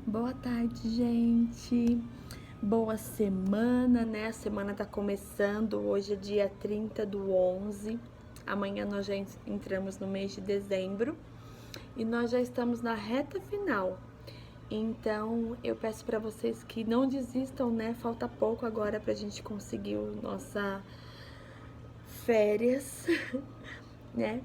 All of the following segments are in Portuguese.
Boa tarde, gente. Boa semana, né? A semana tá começando. Hoje é dia 30/11. Amanhã nós já entramos no mês de dezembro e nós já estamos na reta final. Então, eu peço para vocês que não desistam, né? Falta pouco agora pra gente conseguir nossa férias, né?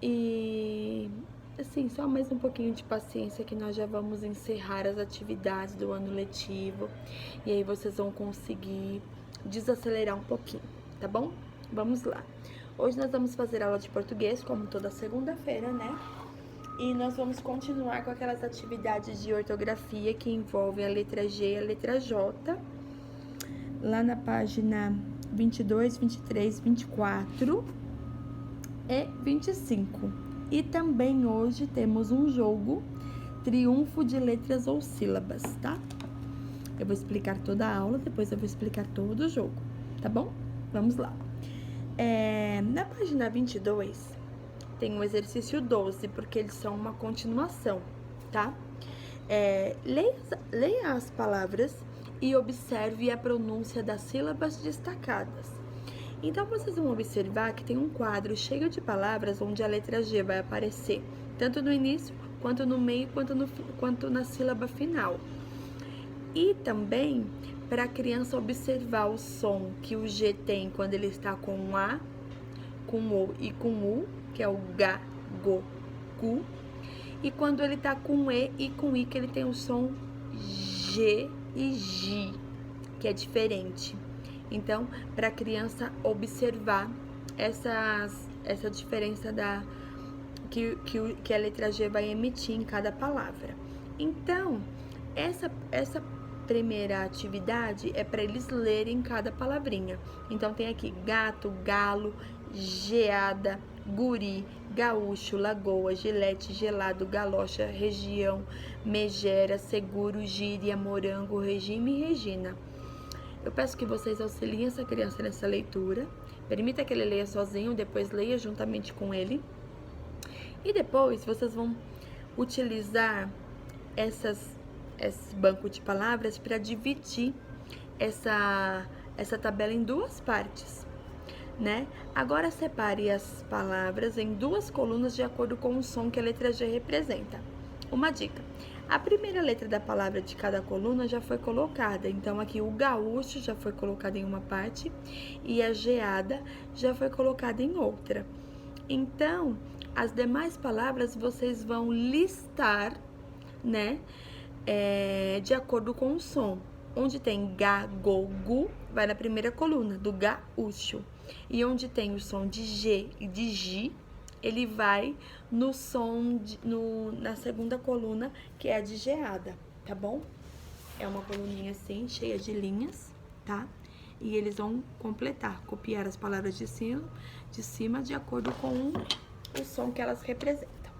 E assim, só mais um pouquinho de paciência que nós já vamos encerrar as atividades do ano letivo e aí vocês vão conseguir desacelerar um pouquinho, tá bom? Vamos lá. Hoje nós vamos fazer aula de português, como toda segunda-feira, né? E nós vamos continuar com aquelas atividades de ortografia que envolvem a letra G e a letra J. Lá na página 22, 23, 24 e 25. E também hoje temos um jogo, triunfo de letras ou sílabas, tá? Eu vou explicar toda a aula, depois eu vou explicar todo o jogo, tá bom? Vamos lá. Na página 22 tem o exercício 12, porque eles são uma continuação, tá? Leia as palavras e observe a pronúncia das sílabas destacadas. Então, vocês vão observar que tem um quadro cheio de palavras onde a letra G vai aparecer, tanto no início, quanto no meio, quanto na sílaba final. E também, para a criança observar o som que o G tem quando ele está com um A, com O e com U, que é o G, Go, Gu, e quando ele está com E e com I, que ele tem o som G e G, que é diferente. Então, para a criança observar essa diferença que a letra G vai emitir em cada palavra. Então, essa primeira atividade é para eles lerem cada palavrinha. Então, tem aqui gato, galo, geada, guri, gaúcho, lagoa, gilete, gelado, galocha, região, megera, seguro, gíria, morango, regime e regina. Eu peço que vocês auxiliem essa criança nessa leitura. Permita que ele leia sozinho, depois leia juntamente com ele. E depois vocês vão utilizar esse banco de palavras para dividir essa tabela em duas partes, né? Agora separe as palavras em duas colunas de acordo com o som que a letra G representa. Uma dica: a primeira letra da palavra de cada coluna já foi colocada, então aqui o gaúcho já foi colocado em uma parte e a geada já foi colocada em outra. Então, as demais palavras vocês vão listar, né, de acordo com o som. Onde tem ga, go, gu, vai na primeira coluna, do gaúcho. E onde tem o som de G e de Gi, ele vai no som, na segunda coluna, que é a de geada, tá bom? É uma coluninha assim, cheia de linhas, tá? E eles vão completar, copiar as palavras de cima de acordo com o som que elas representam.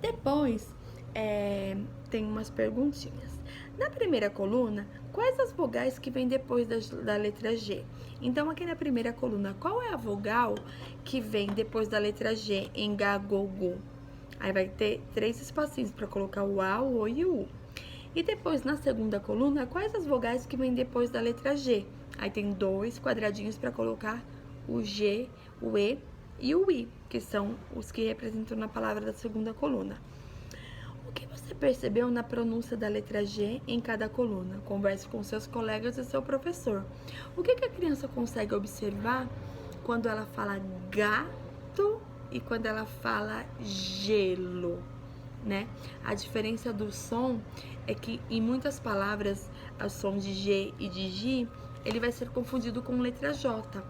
Depois, tem umas perguntinhas. Na primeira coluna, quais as vogais que vêm depois da letra G? Então, aqui na primeira coluna, qual é a vogal que vem depois da letra G em Ga, Go, Gu? Aí vai ter 3 espacinhos para colocar o A, o O e o U. E depois, na segunda coluna, quais as vogais que vêm depois da letra G? Aí tem 2 quadradinhos para colocar o G, o E e o I, que são os que representam na palavra da segunda coluna. O que você percebeu na pronúncia da letra G em cada coluna? Converse com seus colegas e seu professor. O que a criança consegue observar quando ela fala gato e quando ela fala gelo, né? A diferença do som é que em muitas palavras, o som de G e de G, ele vai ser confundido com letra J.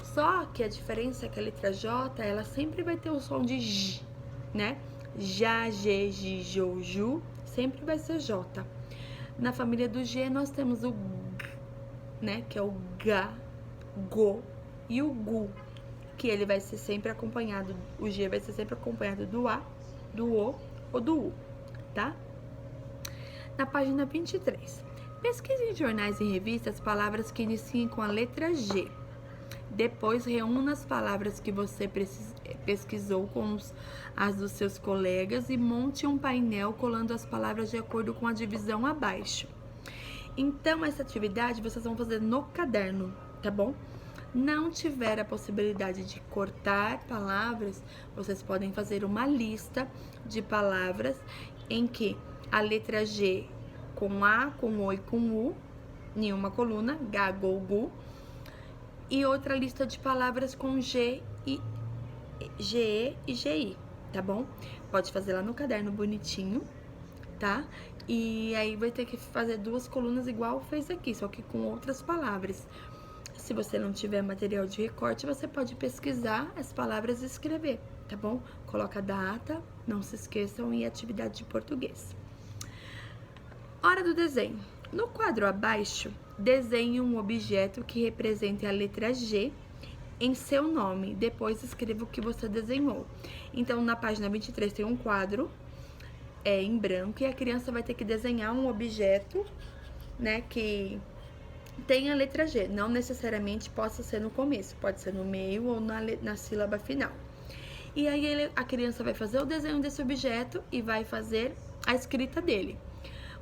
Só que a diferença é que a letra J, ela sempre vai ter o som de J, né? Já, G, Gi, Jo, Ju, sempre vai ser J. Na família do G, nós temos o G, né? Que é o Ga, Go e o Gu, que ele vai ser sempre acompanhado, o G vai ser sempre acompanhado do A, do O ou do U, tá? Na página 23. Pesquise em jornais e revistas palavras que iniciem com a letra G. Depois, reúna as palavras que você pesquisou com as dos seus colegas e monte um painel colando as palavras de acordo com a divisão abaixo. Então, essa atividade vocês vão fazer no caderno, tá bom? Não tiver a possibilidade de cortar palavras, vocês podem fazer uma lista de palavras em que a letra G com A, com O e com U, em uma coluna, G, Go, Gu, e outra lista de palavras com G, e GE e GI, tá bom? Pode fazer lá no caderno bonitinho, tá? E aí vai ter que fazer 2 colunas igual fez aqui, só que com outras palavras. Se você não tiver material de recorte, você pode pesquisar as palavras e escrever, tá bom? Coloca a data, não se esqueçam, e atividade de português. Hora do desenho. No quadro abaixo, desenhe um objeto que represente a letra G em seu nome. Depois escreva o que você desenhou. Então, na página 23 tem um quadro em branco e a criança vai ter que desenhar um objeto, né, que tem a letra G. Não necessariamente possa ser no começo, pode ser no meio ou na sílaba final. E aí a criança vai fazer o desenho desse objeto e vai fazer a escrita dele.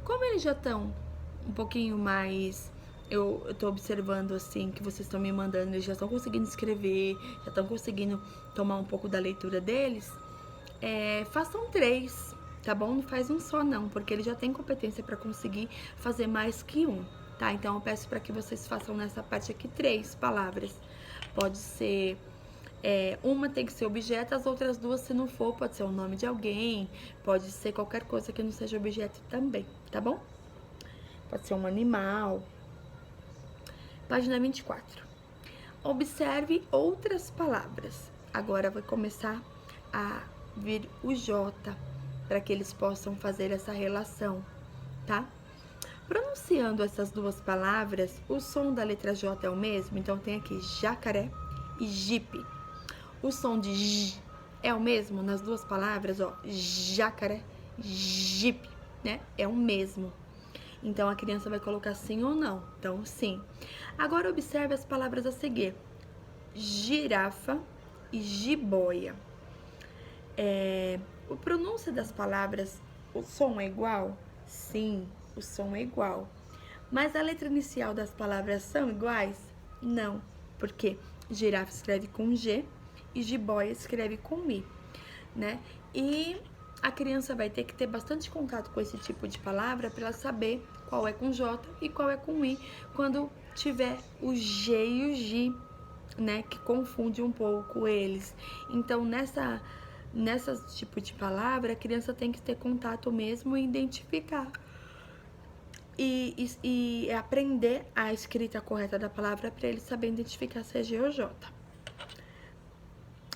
Como eles já estão um pouquinho mais... Eu tô observando, assim, que vocês estão me mandando, eles já estão conseguindo escrever, já estão conseguindo tomar um pouco da leitura deles. Façam 3, tá bom? Não faz um só, não, porque eles já têm competência para conseguir fazer mais que um, tá? Então, eu peço para que vocês façam nessa parte aqui 3 palavras. Pode ser... uma tem que ser objeto, as outras 2, se não for, pode ser o nome de alguém, pode ser qualquer coisa que não seja objeto também, tá bom? Pode ser um animal. Página 24. Observe outras palavras. Agora vai começar a vir o J, para que eles possam fazer essa relação, tá? Pronunciando essas 2 palavras, o som da letra J é o mesmo, então tem aqui jacaré e jipe. O som de J é o mesmo nas 2 palavras, ó, jacaré, jipe, né? É o mesmo. Então, a criança vai colocar sim ou não. Então, sim. Agora, observe as palavras a seguir. Girafa e jiboia. O pronúncio das palavras, o som é igual? Sim, o som é igual. Mas a letra inicial das palavras são iguais? Não. Por quê? Girafa escreve com G e jiboia escreve com I, né? E a criança vai ter que ter bastante contato com esse tipo de palavra para ela saber qual é com J e qual é com I quando tiver o G e o J, né? Que confunde um pouco eles. Então, nessa tipo de palavra, a criança tem que ter contato mesmo e identificar. E aprender a escrita correta da palavra para ele saber identificar se é G ou J.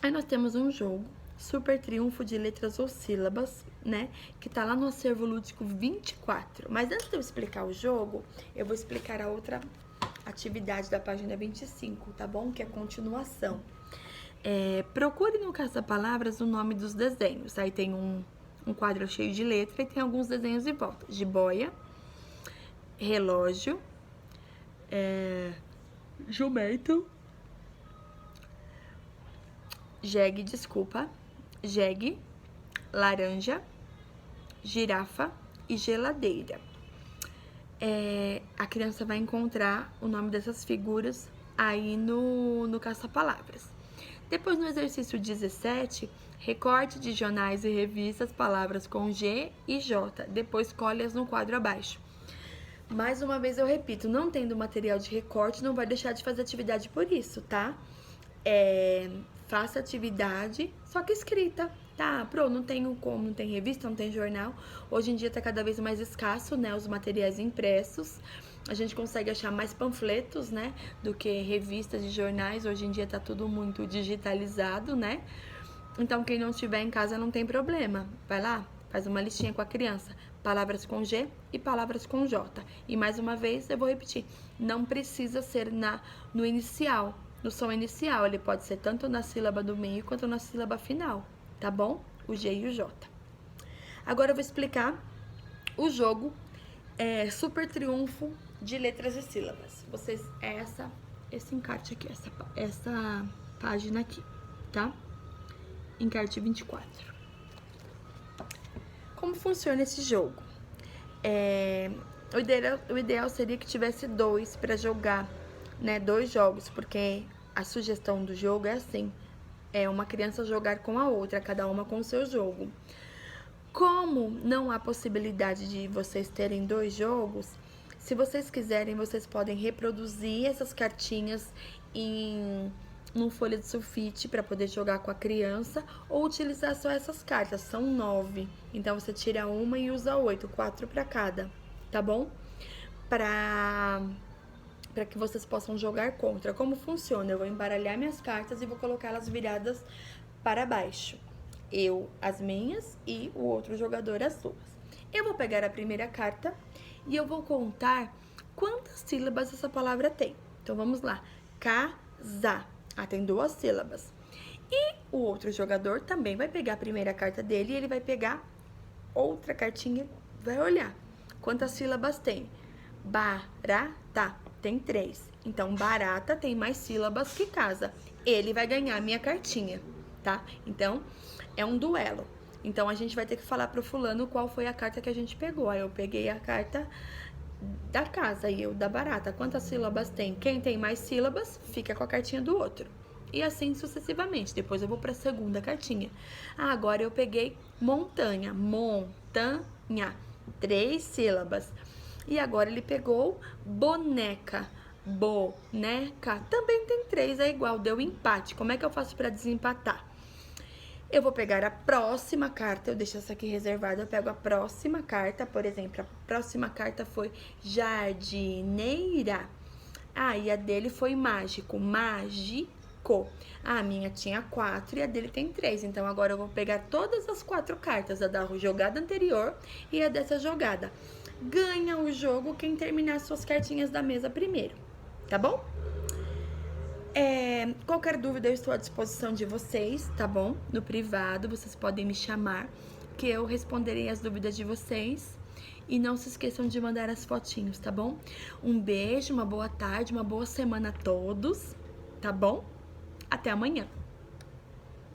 Aí nós temos um jogo, Super Triunfo de Letras ou Sílabas, né? Que tá lá no acervo lúdico 24. Mas antes de eu explicar o jogo, eu vou explicar a outra atividade da página 25, tá bom? Que é a continuação. Procure no caça-palavras o nome dos desenhos. Aí tem um quadro cheio de letra e tem alguns desenhos em volta. Jiboia, relógio, jumento, jegue, laranja, girafa e geladeira. A criança vai encontrar o nome dessas figuras aí no caça-palavras. Depois, no exercício 17, recorte de jornais e revistas palavras com G e J. Depois, colhe-as no quadro abaixo. Mais uma vez eu repito, não tendo material de recorte, não vai deixar de fazer atividade por isso, tá? Faça atividade, só que escrita, tá? Não tenho como, não tem revista, não tem jornal. Hoje em dia tá cada vez mais escasso, né, os materiais impressos. A gente consegue achar mais panfletos, né, do que revistas e jornais. Hoje em dia tá tudo muito digitalizado, né? Então, quem não tiver em casa não tem problema. Vai lá, faz uma listinha com a criança. Palavras com G e palavras com J. E mais uma vez, eu vou repetir. Não precisa ser no inicial, no som inicial. Ele pode ser tanto na sílaba do meio quanto na sílaba final, tá bom? O G e o J. Agora eu vou explicar o jogo Super Triunfo de Letras e Sílabas. Essa esse encarte aqui, essa página aqui, tá? Encarte 24. Como funciona esse jogo? O ideal seria que tivesse 2 para jogar, né? 2 jogos, porque a sugestão do jogo é assim: é uma criança jogar com a outra, cada uma com o seu jogo. Como não há possibilidade de vocês terem 2 jogos, se vocês quiserem, vocês podem reproduzir essas cartinhas em folha de sulfite para poder jogar com a criança, ou utilizar só essas cartas, são 9. Então você tira uma e usa 8, 4 para cada, tá bom? Para que vocês possam jogar contra. Como funciona? Eu vou embaralhar minhas cartas e vou colocá-las viradas para baixo. Eu, as minhas, e o outro jogador, as suas. Eu vou pegar a primeira carta e eu vou contar quantas sílabas essa palavra tem. Então, vamos lá. Casa. Tem 2 sílabas. E o outro jogador também vai pegar a primeira carta dele e ele vai pegar outra cartinha, vai olhar quantas sílabas tem. Barata tem 3. Então, barata tem mais sílabas que casa. Ele vai ganhar a minha cartinha, tá? Então, é um duelo. Então, a gente vai ter que falar pro fulano qual foi a carta que a gente pegou. Aí, eu peguei a carta da casa e eu da barata. Quantas sílabas tem? Quem tem mais sílabas, fica com a cartinha do outro. E assim sucessivamente. Depois eu vou pra segunda cartinha. Agora eu peguei montanha. Montanha. 3 sílabas. E agora ele pegou boneca. Boneca. Também tem 3, é igual. Deu empate. Como é que eu faço pra desempatar? Eu vou pegar a próxima carta, eu deixo essa aqui reservada, eu pego a próxima carta, por exemplo, a próxima carta foi jardineira. E a dele foi mágico, mágico. A minha tinha 4 e a dele tem 3, então agora eu vou pegar todas as 4 cartas, a da jogada anterior e a dessa jogada. Ganha o jogo quem terminar suas cartinhas da mesa primeiro, tá bom? Qualquer dúvida eu estou à disposição de vocês, tá bom? No privado, vocês podem me chamar, que eu responderei as dúvidas de vocês. E não se esqueçam de mandar as fotinhos, tá bom? Um beijo, uma boa tarde, uma boa semana a todos, tá bom? Até amanhã!